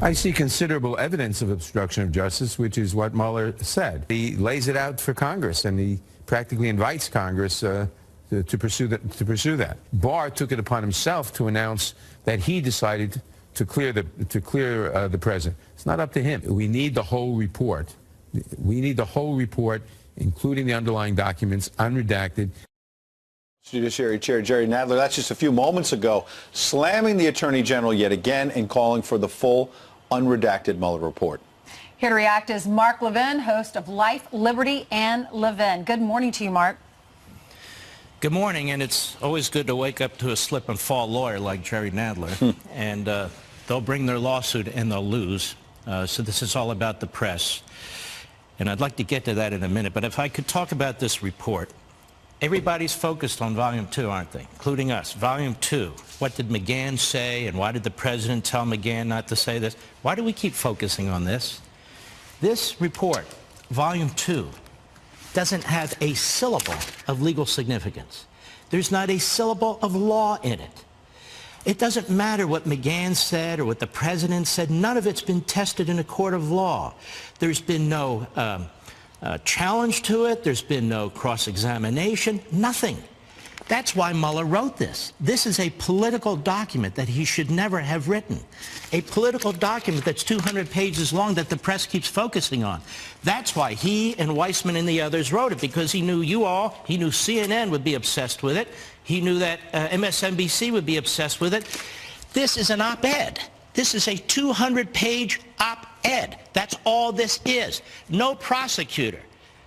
I see considerable evidence of obstruction of justice, which is what Mueller said. He lays it out for Congress, and he practically invites Congress to pursue that. Barr took it upon himself to announce that he decided to clear the president. It's not up to him. We need the whole report. We need the whole report, including the underlying documents, unredacted. Judiciary Chair Jerry Nadler, that's just a few moments ago, slamming the Attorney General yet again and calling for the full, unredacted Mueller report. Here to react is Mark Levin, host of Life, Liberty, and Levin. Good morning to you, Mark. Good morning, and it's always good to wake up to a slip-and-fall lawyer like Jerry Nadler. And they'll bring their lawsuit and they'll lose. So this is all about the press. And I'd like to get to that in a minute. But if I could talk about this report. Everybody's focused on Volume 2, aren't they? Including us. Volume 2. What did McGahn say, and why did the president tell McGahn not to say this? Why do we keep focusing on this? This report, Volume 2, doesn't have a syllable of legal significance. There's not a syllable of law in it. It doesn't matter what McGahn said or what the president said. None of it's been tested in a court of law. There's been no challenge to it. There's been no cross-examination, nothing. That's why Mueller wrote this. This is a political document that he should never have written. A political document that's 200 pages long that the press keeps focusing on. That's why he and Weissman and the others wrote it, because he knew he knew CNN would be obsessed with it. He knew that MSNBC would be obsessed with it. This is an op-ed. This is a 200-page op-ed. That's all this is. No prosecutor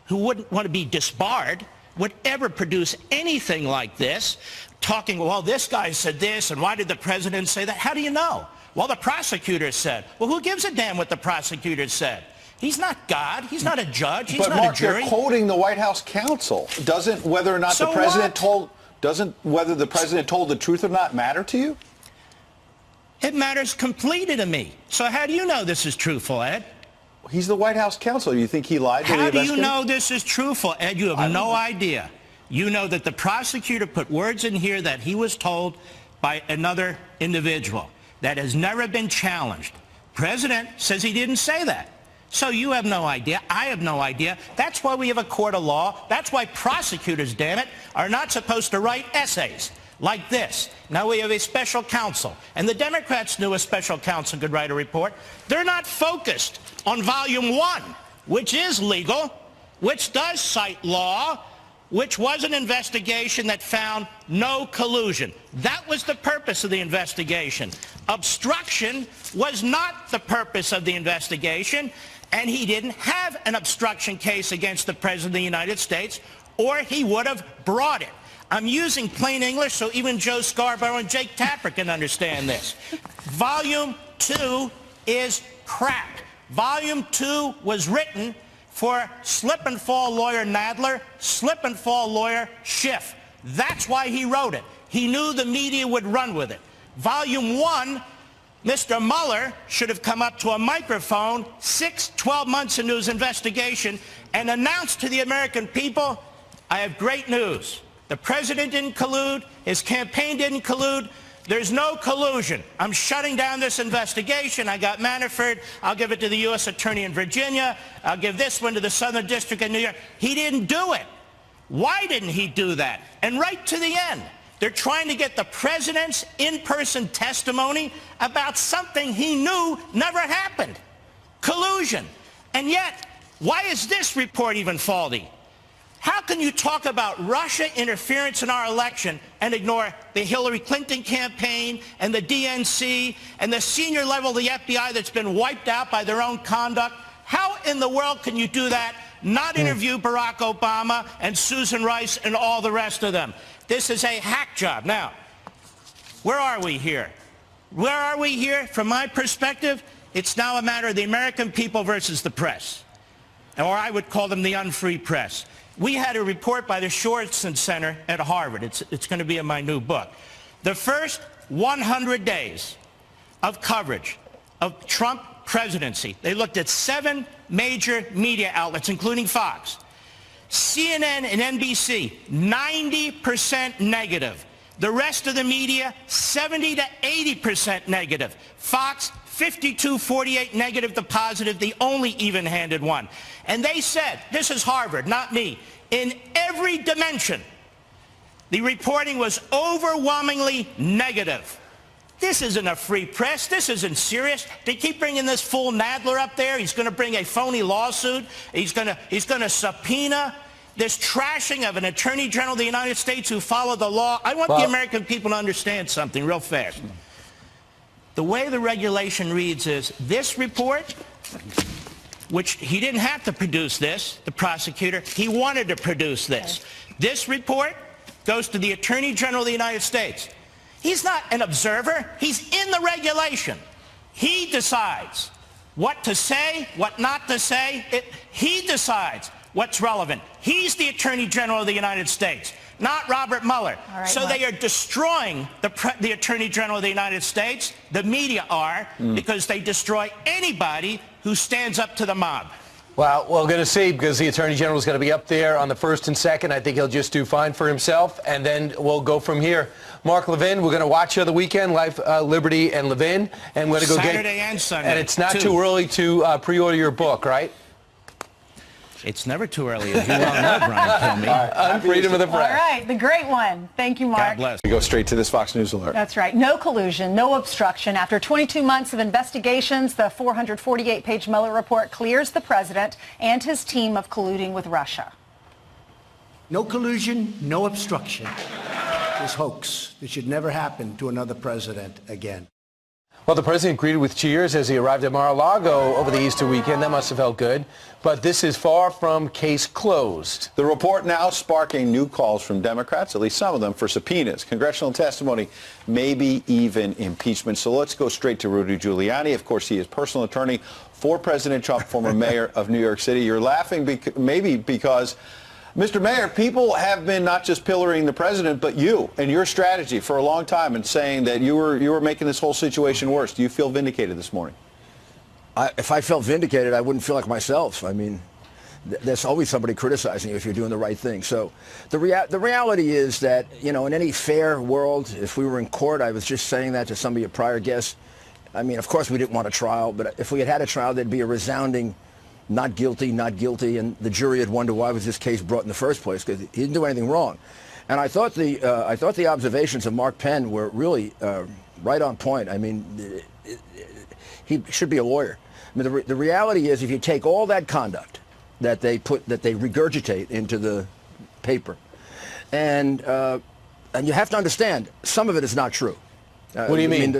who wouldn't want to be disbarred would ever produce anything like this, talking, well, this guy said this, and why did the president say that? How do you know? Well, the prosecutor said. Well, who gives a damn what the prosecutor said? He's not God. He's not a judge. He's not a jury. But Mark, you're quoting the White House counsel. Doesn't whether or not the president told the truth or not matter to you? It matters completely to me. So how do you know this is truthful, Ed? He's the White House counsel. You think he lied to the investigator? How do you know this is truthful, Ed? You have no idea. You know that the prosecutor put words in here that he was told by another individual. That has never been challenged. President says he didn't say that. So you have no idea. I have no idea. That's why we have a court of law. That's why prosecutors, damn it, are not supposed to write essays like this. Now we have a special counsel. And the Democrats knew a special counsel could write a report. They're not focused on Volume 1, which is legal, which does cite law, which was an investigation that found no collusion. That was the purpose of the investigation. Obstruction was not the purpose of the investigation, and he didn't have an obstruction case against the President of the United States, or he would have brought it. I'm using plain English so even Joe Scarborough and Jake Tapper can understand this. Volume 2 is crap. Volume 2 was written for slip-and-fall lawyer Nadler, slip-and-fall lawyer Schiff. That's why he wrote it. He knew the media would run with it. Volume 1, Mr. Mueller should have come up to a microphone 12 months into his investigation and announced to the American people, I have great news. The president didn't collude. His campaign didn't collude. There's no collusion. I'm shutting down this investigation. I got Manafort. I'll give it to the U.S. Attorney in Virginia. I'll give this one to the Southern District of New York. He didn't do it. Why didn't he do that? And right to the end, they're trying to get the president's in-person testimony about something he knew never happened. Collusion. And yet, why is this report even faulty? How can you talk about Russia interference in our election and ignore the Hillary Clinton campaign and the DNC and the senior level of the FBI that's been wiped out by their own conduct? How in the world can you do that, not interview Barack Obama and Susan Rice and all the rest of them? This is a hack job. Now, where are we here? Where are we here? From my perspective, it's now a matter of the American people versus the press, or I would call them the unfree press. We had a report by the Schwarzman Center at Harvard. It's going to be in my new book. The first 100 days of coverage of Trump presidency, they looked at 7 major media outlets, including Fox. CNN and NBC, 90% negative. The rest of the media, 70 to 80% negative. Fox, 52, 48 negative to positive, the only even-handed one. And they said, this is Harvard, not me, in every dimension, the reporting was overwhelmingly negative. This isn't a free press. This isn't serious. They keep bringing this fool Nadler up there. He's going to bring a phony lawsuit. He's going to subpoena this trashing of an Attorney General of the United States who followed the law. I want the American people to understand something real fast. The way the regulation reads is this report, which he didn't have to produce this, the prosecutor, he wanted to produce this. This report goes to the Attorney General of the United States. He's not an observer. He's in the regulation. He decides what to say, what not to say. He decides what's relevant. He's the Attorney General of the United States, not Robert Mueller. Right, so they are destroying the Attorney General of the United States. The media are, because they destroy anybody who stands up to the mob. Well, we're going to see, because the Attorney General is going to be up there on the first and second. I think he'll just do fine for himself, and then we'll go from here. Mark Levin, we're going to watch you the weekend, Life, Liberty, and Levin, and we're going to go Saturday and Sunday. And it's not too early to pre-order your book, right? It's never too early, as you well know, Brian Kilmeade. On Freedom of the Press. All right, the great one. Thank you, Mark. God bless. We go straight to this Fox News alert. That's right. No collusion, no obstruction. After 22 months of investigations, the 448-page Mueller report clears the president and his team of colluding with Russia. No collusion, no obstruction. This hoax that should never happen to another president again. Well, the president greeted with cheers as he arrived at Mar-a-Lago over the Easter weekend. That must have felt good. But this is far from case closed. The report now sparking new calls from Democrats, at least some of them, for subpoenas, congressional testimony, maybe even impeachment. So let's go straight to Rudy Giuliani. Of course, he is personal attorney for President Trump, former mayor of New York City. You're laughing maybe because, Mr. Mayor, people have been not just pillorying the president, but you and your strategy for a long time and saying that you were making this whole situation worse. Do you feel vindicated this morning? If I felt vindicated, I wouldn't feel like myself. I mean, there's always somebody criticizing you if you're doing the right thing. So the reality is that, you know, in any fair world, if we were in court, I was just saying that to some of your prior guests. I mean, of course, we didn't want a trial, but if we had had a trial, there'd be a resounding not guilty, not guilty, and the jury had wondered why was this case brought in the first place, because he didn't do anything wrong. And I thought the observations of Mark Penn were really right on point. I mean, he should be a lawyer. I mean, the reality is, if you take all that conduct that they regurgitate into the paper, and you have to understand, some of it is not true. What do you mean?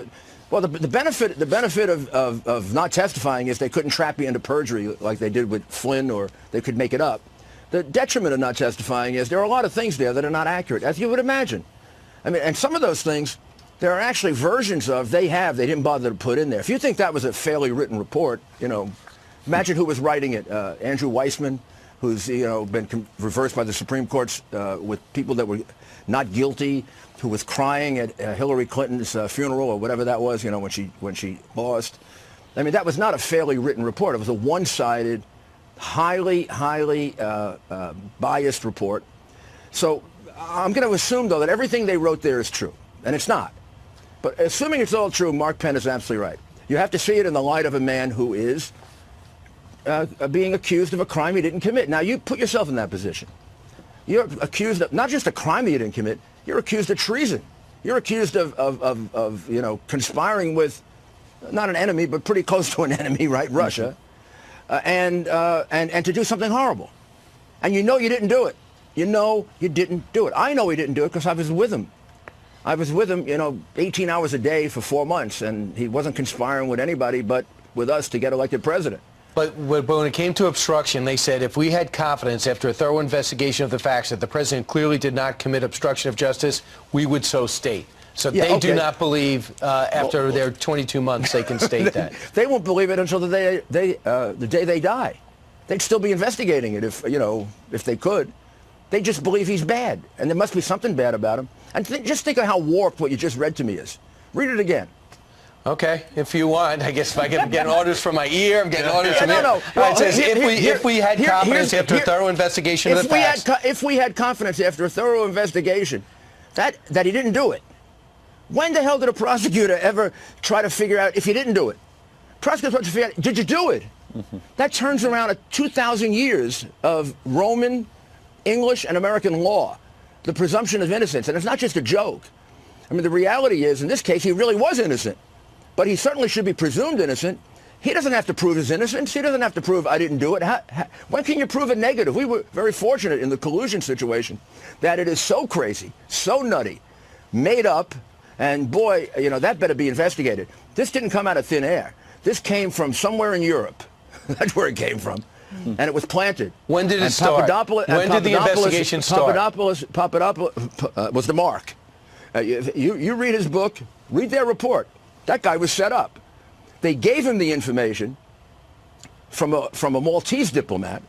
The benefit of not testifying is they couldn't trap you into perjury like they did with Flynn, or they could make it up. The detriment of not testifying is there are a lot of things there that are not accurate, as you would imagine. I mean, and some of those things, there are actually versions of they didn't bother to put in there. If you think that was a fairly written report, you know, imagine who was writing it. Andrew Weissman, who's, you know, been reversed by the Supreme Courts with people that were not guilty, who was crying at Hillary Clinton's funeral or whatever that was, you know, when she lost. I mean, that was not a fairly written report. It was a one-sided, highly biased report. So I'm going to assume, though, that everything they wrote there is true, and it's not. But assuming it's all true, Mark Penn is absolutely right. You have to see it in the light of a man who is being accused of a crime he didn't commit. Now, you put yourself in that position. You're accused of not just a crime you didn't commit, you're accused of treason. You're accused of you know, conspiring with not an enemy, but pretty close to an enemy, right, Russia, and to do something horrible. And you know you didn't do it. You know you didn't do it. I know he didn't do it because I was with him. I was with him, you know, 18 hours a day for 4 months, and he wasn't conspiring with anybody but with us to get elected president. But when it came to obstruction, they said if we had confidence after a thorough investigation of the facts that the president clearly did not commit obstruction of justice, we would so state. So they do not believe after their 22 months they can state that. They won't believe it until the day they die. They'd still be investigating it if they could. They just believe he's bad, and there must be something bad about him. And just think of how warped what you just read to me is. Read it again. Okay, if you want. I guess if I get getting orders from my ear, I'm getting orders from here. No. Well, it says if we had confidence after a thorough investigation of the facts. If we had confidence after a thorough investigation that he didn't do it, when the hell did a prosecutor ever try to figure out if he didn't do it? prosecutors want to figure out, did you do it? That turns around 2,000 years of Roman, English, and American law, the presumption of innocence. And it's not just a joke. I mean, the reality is, in this case, he really was innocent. But he certainly should be presumed innocent. He doesn't have to prove his innocence. He doesn't have to prove I didn't do it. When can you prove a negative? We were very fortunate in the collusion situation that it is so crazy, so nutty, made up, and boy, you know, that better be investigated. This didn't come out of thin air. This came from somewhere in Europe. That's where it came from. And it was planted. When did it start? When did the investigation start? Papadopoulos was the mark. You read his book, read their report. That guy was set up. They gave him the information from a Maltese diplomat,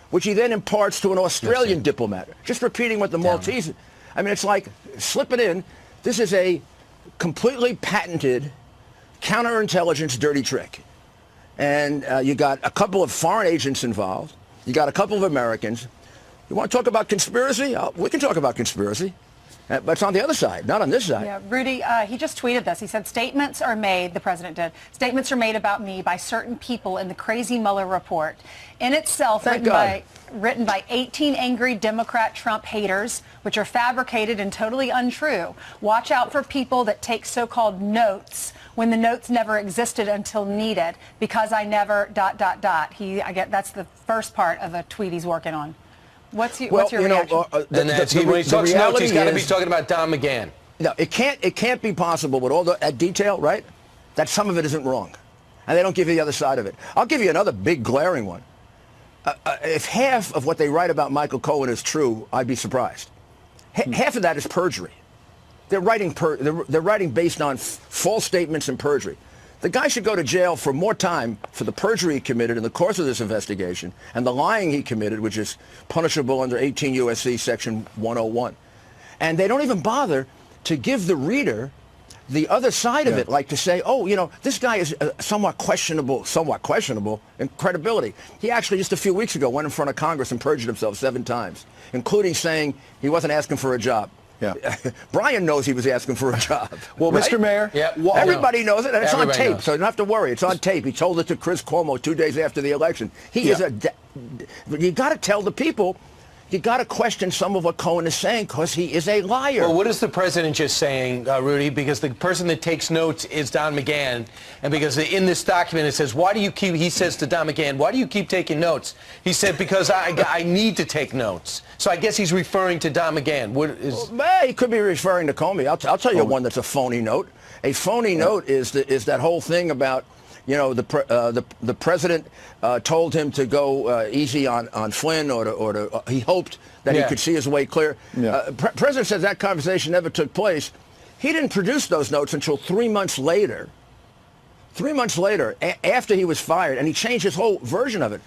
which he then imparts to an Australian diplomat. Just repeating what the Maltese... I mean, it's like, slip it in. This is a completely patented counterintelligence dirty trick. And you got a couple of foreign agents involved. You got a couple of Americans. You want to talk about conspiracy? We can talk about conspiracy. But it's on the other side, not on this side. Yeah, Rudy, he just tweeted this. He said, statements are made, the president did, statements are made about me by certain people in the crazy Mueller report. In itself, written by 18 angry Democrat Trump haters, which are fabricated and totally untrue. Watch out for people that take so-called notes when the notes never existed until needed, because I never ... I get that's the first part of a tweet he's working on. What's your reaction? When he talks notes, he's got to be talking about Don McGahn. No, it can't be possible with all that detail, right? That some of it isn't wrong, and they don't give you the other side of it. I'll give you another big glaring one. If half of what they write about Michael Cohen is true, I'd be surprised. Half of that is perjury. They're writing based on false statements and perjury. The guy should go to jail for more time for the perjury he committed in the course of this investigation and the lying he committed, which is punishable under 18 U.S.C. Section 101. And they don't even bother to give the reader the other side of it, like to say, oh, you know, this guy is somewhat questionable in credibility. He actually just a few weeks ago went in front of Congress and perjured himself 7 times, including saying he wasn't asking for a job. Yeah. Brian knows he was asking for a job. Well, right? Mr. Mayor, everybody knows it, and it's on tape, so you don't have to worry. It's on tape. He told it to Chris Cuomo 2 days after the election. You got to tell the people. You got to question some of what Cohen is saying because he is a liar. Well, what is the president just saying, Rudy? Because the person that takes notes is Don McGahn, and because in this document it says, why do you keep, he says to Don McGahn, why do you keep taking notes? He said, because I need to take notes. So I guess he's referring to Don McGahn. Well, he could be referring to Comey. I'll tell you one that's a phony note. A phony note is that whole thing about, you know, the president told him to go easy on Flynn, or he hoped that he could see his way clear. President says that conversation never took place. He didn't produce those notes until 3 months later. 3 months later, after he was fired, and he changed his whole version of it.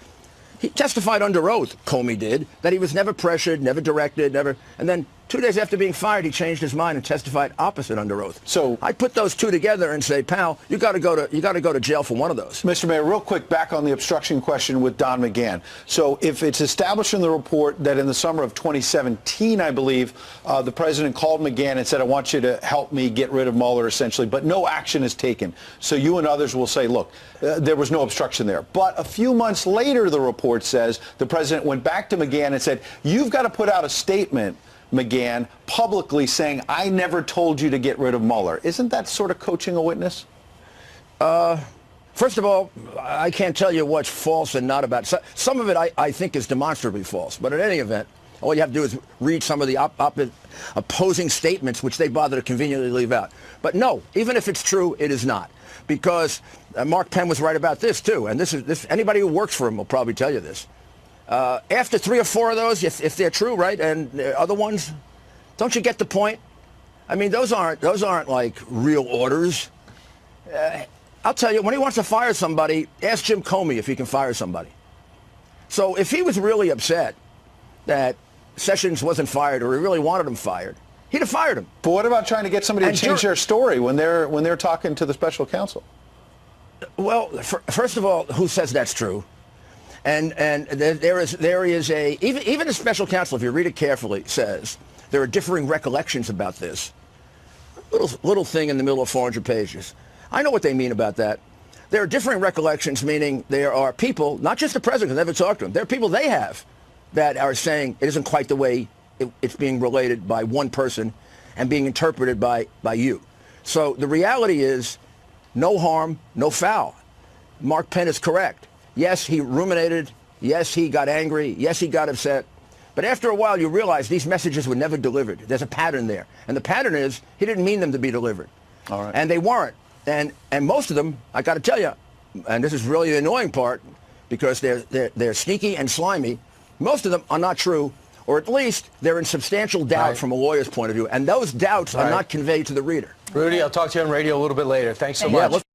He testified under oath, Comey did, that he was never pressured, never directed, never, and then 2 days after being fired, he changed his mind and testified opposite under oath. So I put those two together and say, pal, you got to go to jail for one of those. Mr. Mayor, real quick, back on the obstruction question with Don McGahn. So if it's established in the report that in the summer of 2017, I believe, the president called McGahn and said, I want you to help me get rid of Mueller, essentially, but no action is taken. So you and others will say, look, there was no obstruction there. But a few months later, the report says the president went back to McGahn and said, you've got to put out a statement, McGahn, publicly saying, I never told you to get rid of Mueller. Isn't that sort of coaching a witness? First of all, I can't tell you what's false and not about. Some of it I think is demonstrably false. But in any event, all you have to do is read some of the opposing statements, which they bother to conveniently leave out. But no, even if it's true, it is not. Because Mark Penn was right about this, too. And this anybody who works for him will probably tell you this. After 3 or 4 of those, if they're true, right, and other ones, don't you get the point? I mean, those aren't like real orders. I'll tell you, when he wants to fire somebody, ask Jim Comey if he can fire somebody. So if he was really upset that Sessions wasn't fired, or he really wanted him fired, he'd have fired him. But what about trying to get somebody to change their story when they're talking to the special counsel? Well, first of all, who says that's true? And there is a even a special counsel, if you read it carefully, says there are differing recollections about this little thing in the middle of 400 pages. I know what they mean about that. there are differing recollections, meaning there are people, not just the president, because I never talked to him, there are people they have that are saying it isn't quite the way it's being related by one person and being interpreted by you. So the reality is no harm, no foul. Mark Penn is correct. Yes, he ruminated. Yes, he got angry. Yes, he got upset. But after a while, you realize these messages were never delivered. There's a pattern there. And the pattern is he didn't mean them to be delivered. All right. And they weren't. And most of them, I got to tell you, and this is really the annoying part, because they're sneaky and slimy, most of them are not true, or at least they're in substantial doubt from a lawyer's point of view. And those doubts are not conveyed to the reader. Rudy, I'll talk to you on radio a little bit later. Thanks so much.